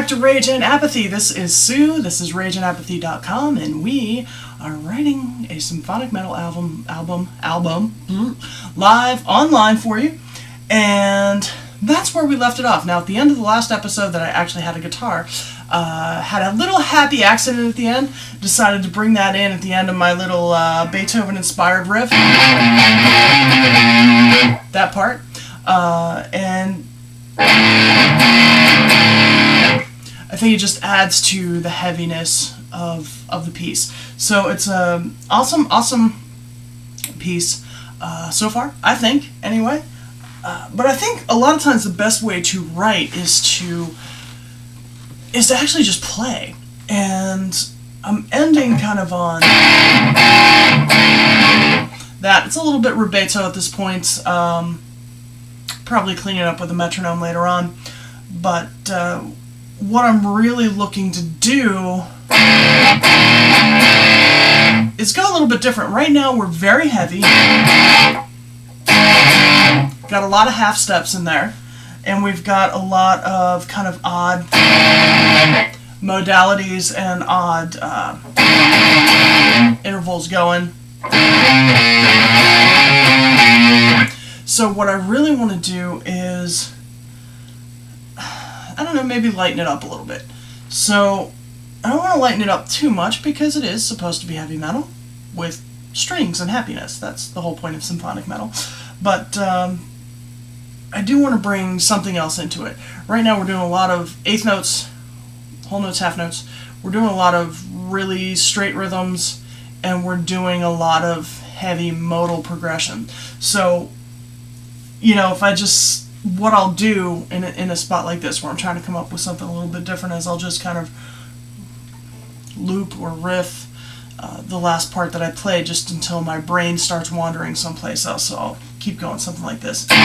back to Rage and Apathy. This is Sue, this is rageandapathy.com, and we are writing a symphonic metal album live online for you. And that's where we left it off. Now, at the end of the last episode that I actually had a guitar, had a little happy accident at the end. Decided to bring that in at the end of my little Beethoven-inspired riff. That part. And I think it just adds to the heaviness of the piece. So it's an awesome piece so far, I think, anyway. But I think a lot of times the best way to write is to actually just play. And I'm ending kind of on that. It's a little bit rubato at this point. Probably clean it up with a metronome later on. But what I'm really looking to do is go a little bit different. Right now we're very heavy. Got a lot of half steps in there. And we've got a lot of kind of odd modalities and odd intervals going. So what I really want to do is, I don't know, maybe lighten it up a little bit. So I don't want to lighten it up too much because it is supposed to be heavy metal with strings and happiness. That's the whole point of symphonic metal. But I do want to bring something else into it. Right now we're doing a lot of eighth notes, whole notes, half notes. We're doing a lot of really straight rhythms, and we're doing a lot of heavy modal progression. So, you know, if I just, what I'll do in a spot like this where I'm trying to come up with something a little bit different is I'll just kind of loop or riff the last part that I play just until my brain starts wandering someplace else. So I'll keep going, something like this. Now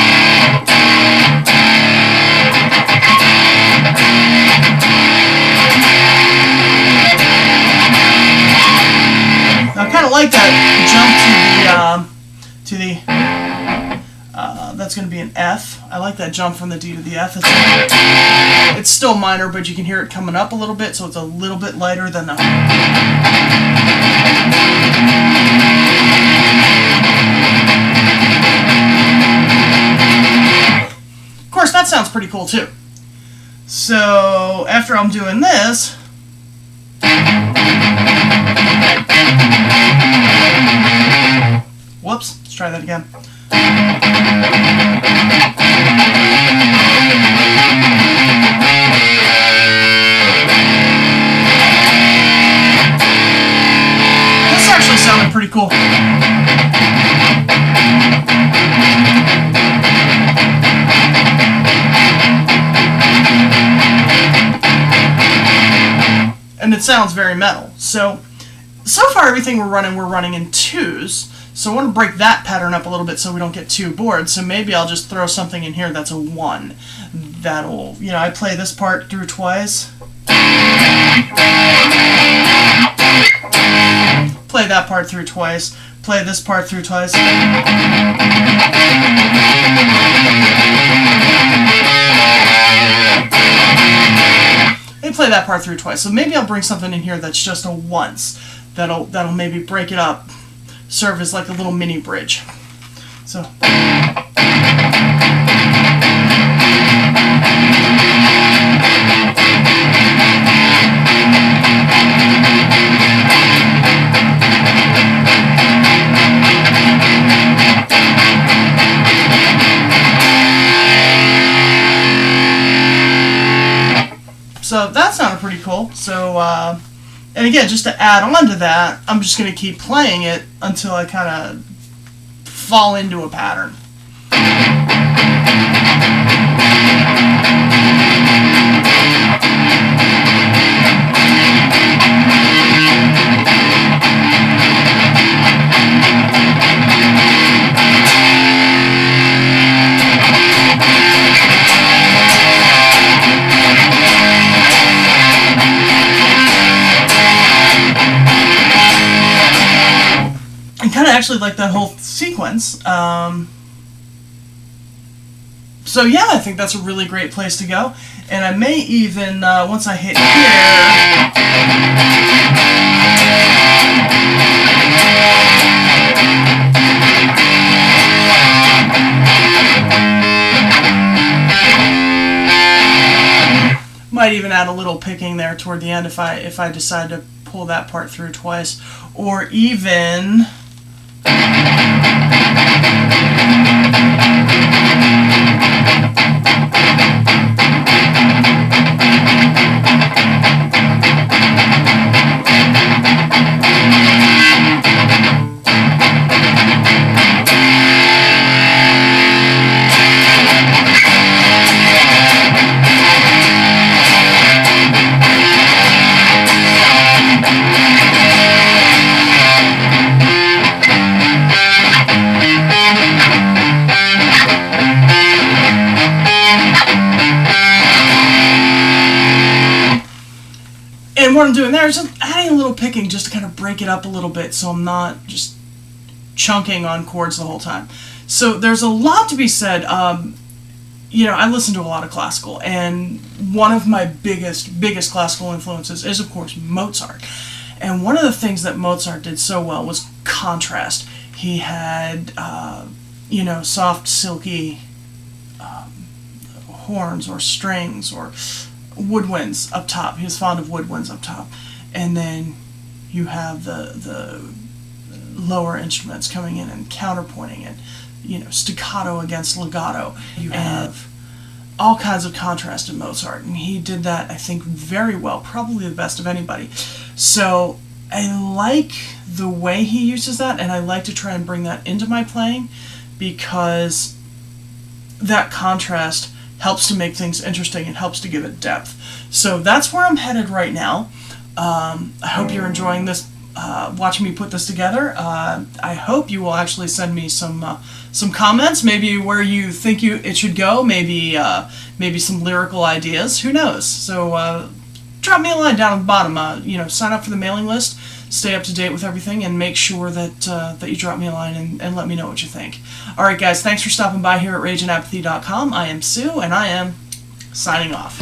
I kind of like that jump to the that's going to be an F. I like that jump from the D to the F. It's still minor, but you can hear it coming up a little bit, so it's a little bit lighter than the... Of course, that sounds pretty cool too. So after I'm doing this, whoops, let's try that again. This actually sounded pretty cool. And it sounds very metal. So far everything we're running in twos. So I want to break that pattern up a little bit so we don't get too bored. So maybe I'll just throw something in here that's a 1. That'll, you know, I play this part through twice. Play that part through twice. Play this part through twice. And play that part through twice. So maybe I'll bring something in here that's just a once. That'll maybe break it up. Serve as like a little mini bridge. So that sounded pretty cool. So and again, just to add on to that, I'm just going to keep playing it until I kind of fall into a pattern. I kind of actually like that whole sequence. So yeah, I think that's a really great place to go. And I may even, once I hit here, might even add a little picking there toward the end if I decide to pull that part through twice, or even and what I'm doing there is just adding a little picking just to kind of break it up a little bit so I'm not just chunking on chords the whole time. So there's a lot to be said. You know, I listen to a lot of classical, and one of my biggest classical influences is, of course, Mozart. And one of the things that Mozart did so well was contrast. He had, you know, soft, silky horns or strings or woodwinds up top. He was fond of woodwinds up top. And then you have the lower instruments coming in and counterpointing it. You know, staccato against legato. You have all kinds of contrast in Mozart, and he did that, I think, very well, probably the best of anybody. So I like the way he uses that, and I like to try and bring that into my playing, because that contrast helps to make things interesting and helps to give it depth. So that's where I'm headed right now. I hope you're enjoying this, watching me put this together. I hope you will actually send me some comments, maybe where you think it should go, maybe some lyrical ideas. Who knows? So drop me a line down at the bottom. You know, sign up for the mailing list, stay up to date with everything, and make sure that you drop me a line and let me know what you think. All right, guys, thanks for stopping by here at RageandApathy.com. I am Sue, and I am signing off.